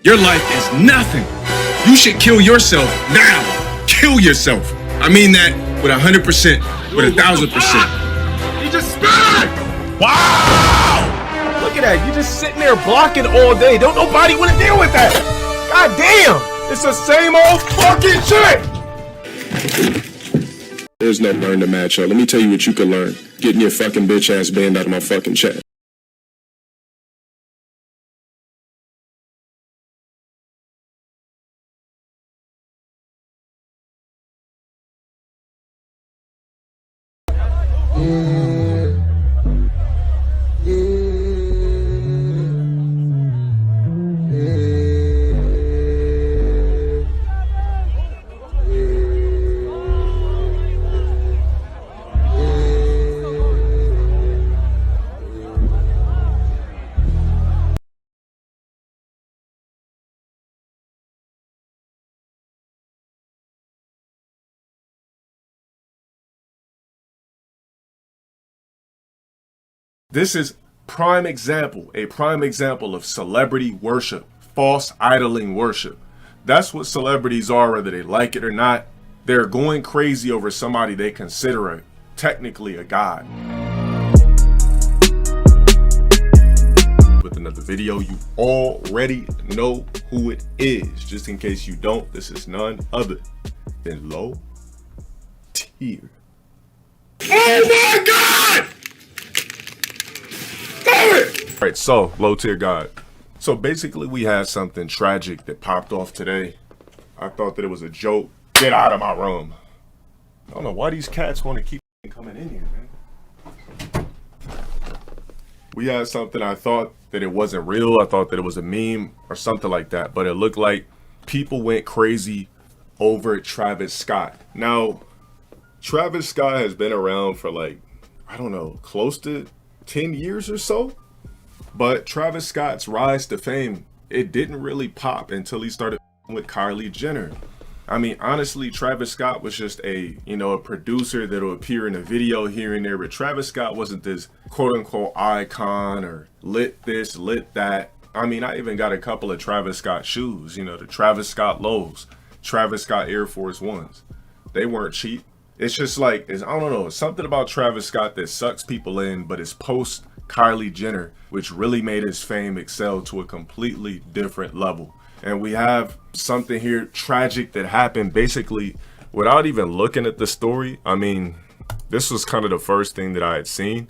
Your life is nothing. You should kill yourself now. Kill yourself. I mean that with 100%, with 1,000%. He just spit! Wow! Look at that. You just sitting there blocking all day. Don't nobody want to deal with that. God damn. It's the same old fucking shit. There's no learn to match up. Let me tell you what you can learn. Getting your fucking bitch ass banned out of my fucking chat. This is a prime example of celebrity worship, false idling worship. That's what celebrities are, whether they like it or not. They're going crazy over somebody they consider technically a god. With another video, you already know who it is. Just in case you don't, this is none other than Low Tier. Oh my God! Alright, so Low Tier God. So basically we had something tragic that popped off today. I thought that it was a joke. Get out of my room. I don't know why these cats want to keep coming in here, man. We had something, I thought that it wasn't real. I thought that it was a meme or something like that. But it looked like people went crazy over Travis Scott. Now, Travis Scott has been around for like, I don't know, close to 10 years or so. But Travis Scott's rise to fame, it didn't really pop until he started with Kylie Jenner. I mean, honestly, Travis Scott was just a producer that'll appear in a video here and there, but Travis Scott wasn't this quote unquote icon or lit this, lit that. I mean, I even got a couple of Travis Scott shoes, the Travis Scott lows, Travis Scott Air Force Ones. They weren't cheap. It's just like, I don't know, something about Travis Scott that sucks people in, but it's post Kylie Jenner, which really made his fame excel to a completely different level. And we have something here tragic that happened basically without even looking at the story. I mean, this was kind of the first thing that I had seen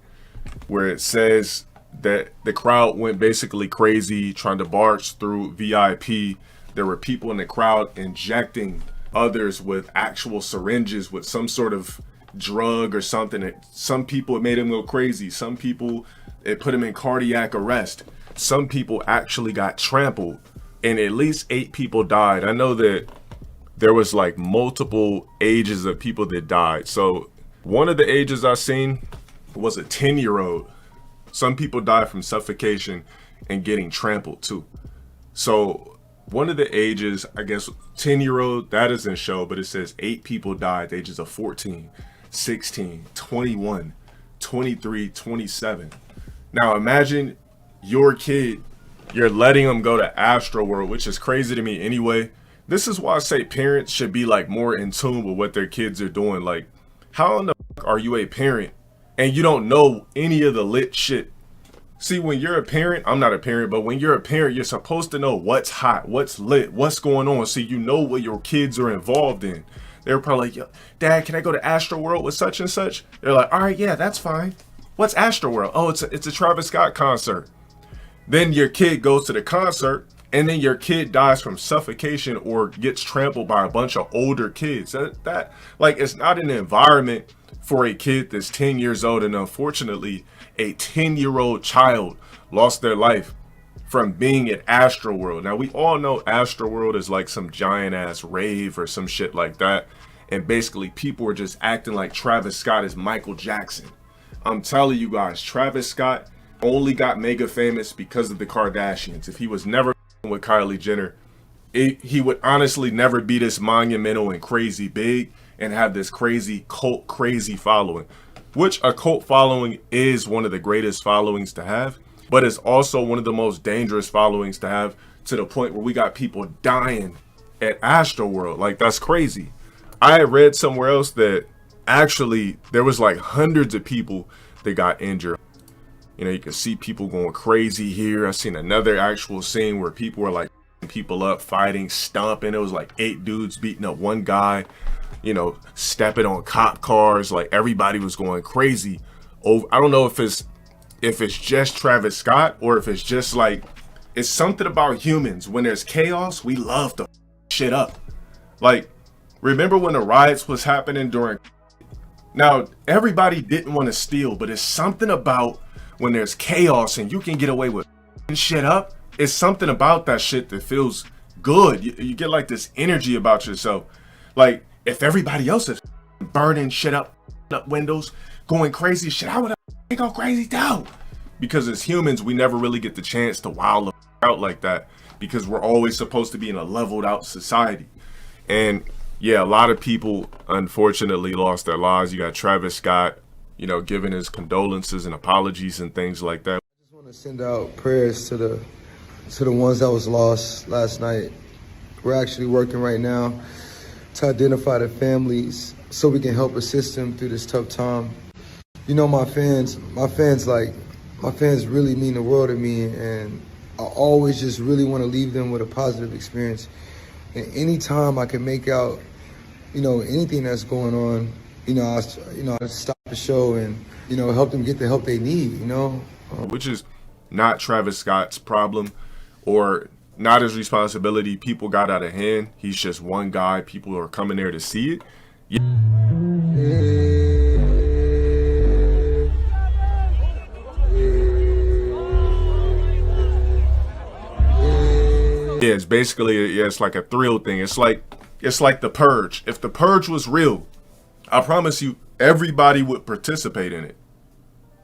where it says that the crowd went basically crazy trying to barge through VIP. There were people in the crowd injecting others with actual syringes with some sort of drug or something. Some people, it made them go crazy. Some people, it put them in cardiac arrest. Some people actually got trampled, and at least 8 people died. I know that there was like multiple ages of people that died. So one of the ages I seen was a 10-year-old. Some people died from suffocation and getting trampled too. So one of the ages, I guess 10-year-old, that doesn't show, but it says 8 people died, the ages of 14, 16, 21, 23, 27. Now imagine your kid, you're letting them go to Astroworld, which is crazy to me anyway. This is why I say parents should be like more in tune with what their kids are doing. Like, how in the fuck are you a parent and you don't know any of the lit shit? See, when you're a parent, I'm not a parent, but when you're a parent, you're supposed to know what's hot, what's lit, what's going on, so you know what your kids are involved in. They're probably like, yo, Dad, can I go to Astroworld with such and such? They're like, all right, yeah, that's fine. What's Astroworld? Oh, it's a Travis Scott concert. Then your kid goes to the concert, and then your kid dies from suffocation or gets trampled by a bunch of older kids. That like, it's not an environment for a kid that's 10 years old, and unfortunately, a 10-year-old child lost their life from being at Astroworld. Now, we all know Astroworld is like some giant ass rave or some shit like that. And basically, people were just acting like Travis Scott is Michael Jackson. I'm telling you guys, Travis Scott only got mega famous because of the Kardashians. If he was never with Kylie Jenner, he would honestly never be this monumental and crazy big and have this crazy cult crazy following. Which a cult following is one of the greatest followings to have, but it's also one of the most dangerous followings to have to the point where we got people dying at Astroworld. Like, that's crazy. I had read somewhere else that actually there was like hundreds of people that got injured. You know, you can see people going crazy here. I seen another actual scene where people were like people up, fighting, stomping. It was like 8 dudes beating up one guy, you know, stepping on cop cars. Like, everybody was going crazy over. I don't know if it's just Travis Scott or if it's just like, it's something about humans. When there's chaos, we love to shit up. Like, remember when the riots was happening during, now everybody didn't want to steal, but it's something about when there's chaos and you can get away with shit up. It's something about that shit that feels good. You get like this energy about yourself. Like, if everybody else is burning shit up windows, going crazy shit, I would go crazy too. Because as humans, we never really get the chance to wild out like that because we're always supposed to be in a leveled out society. And yeah, a lot of people unfortunately lost their lives. You got Travis Scott, you know, giving his condolences and apologies and things like that. I just want to send out prayers to the ones that was lost last night. We're actually working right now to identify the families so we can help assist them through this tough time. You know, my fans really mean the world to me, and I always just really want to leave them with a positive experience. And anytime I can make out, you know, anything that's going on, I stop the show and, you know, help them get the help they need, you know. Which is not Travis Scott's problem or not his responsibility. People got out of hand. He's just one guy. People are coming there to see it. Yeah, it's basically, it's like a thrill thing. It's like The Purge. If The Purge was real, I promise you, everybody would participate in it.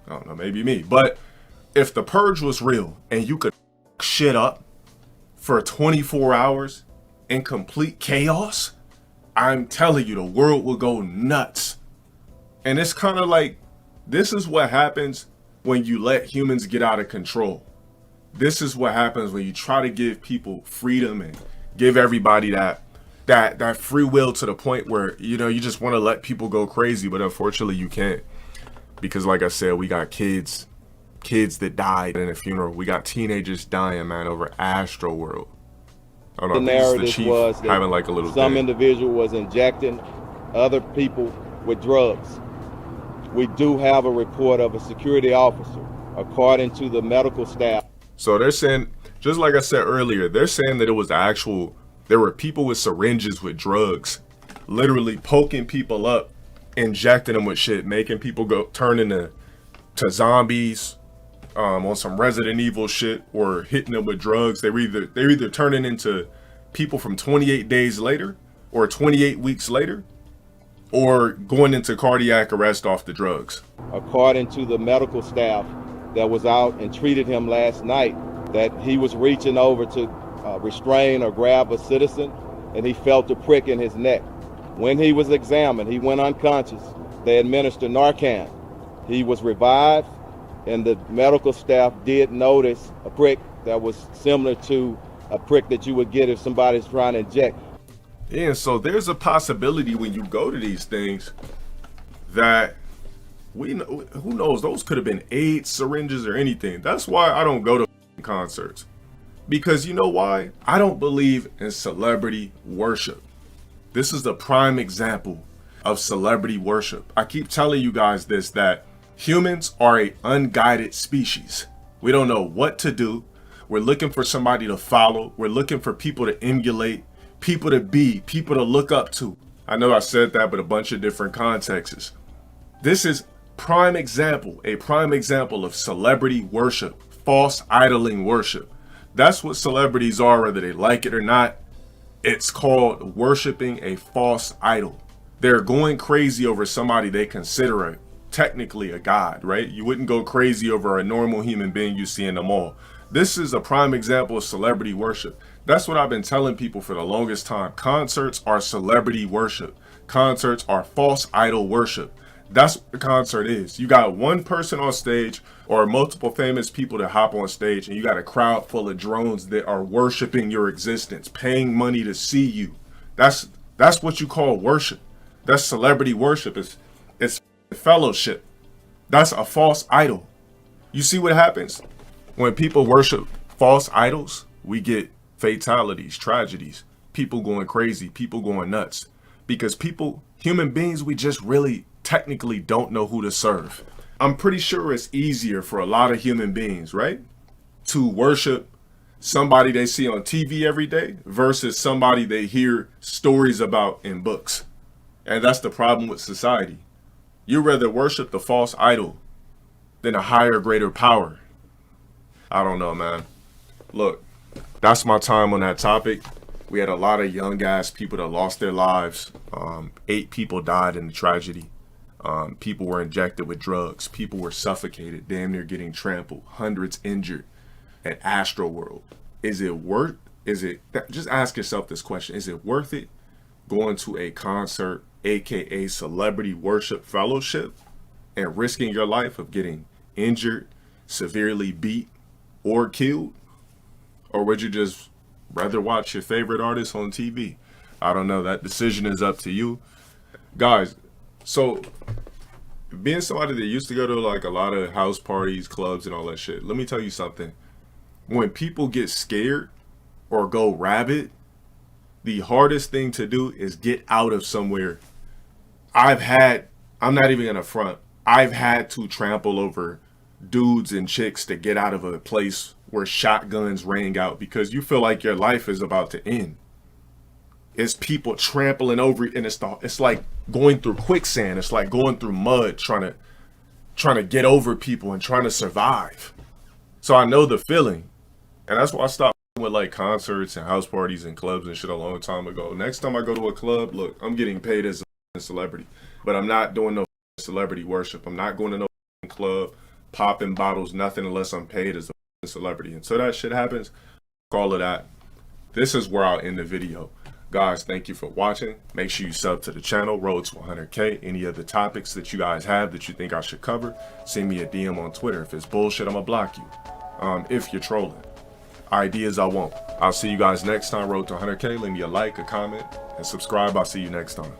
I don't know, maybe me. But if The Purge was real and you could shit up for 24 hours in complete chaos, I'm telling you, the world will go nuts. And it's kind of like, this is what happens when you let humans get out of control. This is what happens when you try to give people freedom and give everybody that free will to the point where, you know, you just want to let people go crazy, but unfortunately you can't. Because like I said, we got kids that died in a funeral. We got teenagers dying, man, over Astroworld. I don't know, the narrative the chief was that having like a little some thing. individual was injecting other people with drugs. We do have a report of a security officer, according to the medical staff. So they're saying, just like I said earlier, they're saying that it was there were people with syringes with drugs, literally poking people up, injecting them with shit, making people turn into zombies, on some Resident Evil shit, or hitting them with drugs. They're either turning into people from 28 days later or 28 weeks later, or going into cardiac arrest off the drugs. According to the medical staff that was out and treated him last night, that he was reaching over to restrain or grab a citizen, and he felt a prick in his neck. When he was examined, he went unconscious. They administered Narcan. He was revived, and the medical staff did notice a prick that was similar to a prick that you would get if somebody's trying to inject. Yeah, so there's a possibility when you go to these things that who knows, those could have been AIDS syringes or anything. That's why I don't go to concerts. Because you know why? I don't believe in celebrity worship. This is the prime example of celebrity worship. I keep telling you guys this, that humans are an unguided species. We don't know what to do. We're looking for somebody to follow. We're looking for people to emulate, people to be, people to look up to. I know I said that, but a bunch of different contexts. This is a prime example of celebrity worship, false idling worship. That's what celebrities are, whether they like it or not. It's called worshiping a false idol. They're going crazy over somebody they consider technically a god, right? You wouldn't go crazy over a normal human being you see in the mall. This is a prime example of celebrity worship. That's what I've been telling people for the longest time. Concerts are celebrity worship. Concerts are false idol worship. That's what the concert is. You got one person on stage or multiple famous people that hop on stage and you got a crowd full of drones that are worshiping your existence, paying money to see you. That's what you call worship. That's celebrity worship. It's fellowship. That's a false idol. You see what happens when people worship false idols? We get fatalities, tragedies, people going crazy, people going nuts, because human beings, we just really technically don't know who to serve. I'm pretty sure it's easier for a lot of human beings, right, to worship somebody they see on TV every day versus somebody they hear stories about in books. And that's the problem with society. You rather worship the false idol than a higher, greater power. I don't know, man. Look, that's my time on that topic. We had a lot of young ass people that lost their lives. 8 people died in the tragedy. People were injected with drugs. People were suffocated, damn near getting trampled. Hundreds injured at Astroworld. Just ask yourself this question. Is it worth it going to a concert, AKA celebrity worship fellowship, and risking your life of getting injured, severely beat, or killed? Or would you just rather watch your favorite artist on TV? I don't know. That decision is up to you. Guys, so being somebody that used to go to like a lot of house parties, clubs, and all that shit, let me tell you something. When people get scared or go rabid, the hardest thing to do is get out of somewhere. I'm not even gonna front, I've had to trample over dudes and chicks to get out of a place where shotguns rang out because you feel like your life is about to end. It's people trampling over it, and it's like going through quicksand. It's like going through mud, trying to get over people and trying to survive. So I know the feeling, and that's why I stopped with like concerts and house parties and clubs and shit a long time ago. Next time I go to a club, look, I'm getting paid as a celebrity, but I'm not doing no celebrity worship. I'm not going to no club, popping bottles, nothing unless I'm paid as a celebrity. And so that shit happens, all of that. This is where I'll end the video. Guys, thank you for watching. Make sure you sub to the channel, road to 100K. Any other topics that you guys have that you think I should cover, send me a DM on Twitter. If it's bullshit, I'm gonna block you. If you're trolling. Ideas I won't. I'll see you guys next time, road to 100K. Leave me a like, a comment, and subscribe. I'll see you next time.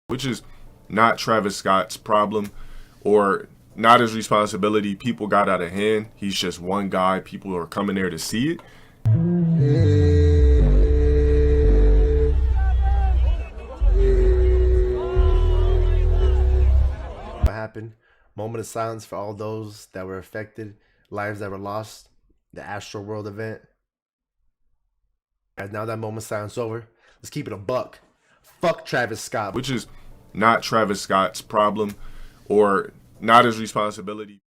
Which is not Travis Scott's problem or not his responsibility. People got out of hand. He's just one guy. People are coming there to see it. What happened? Moment of silence for all those that were affected, lives that were lost, the Astroworld event. And now that moment of silence is over, let's keep it a buck. Fuck Travis Scott. Which is not Travis Scott's problem or not his responsibility.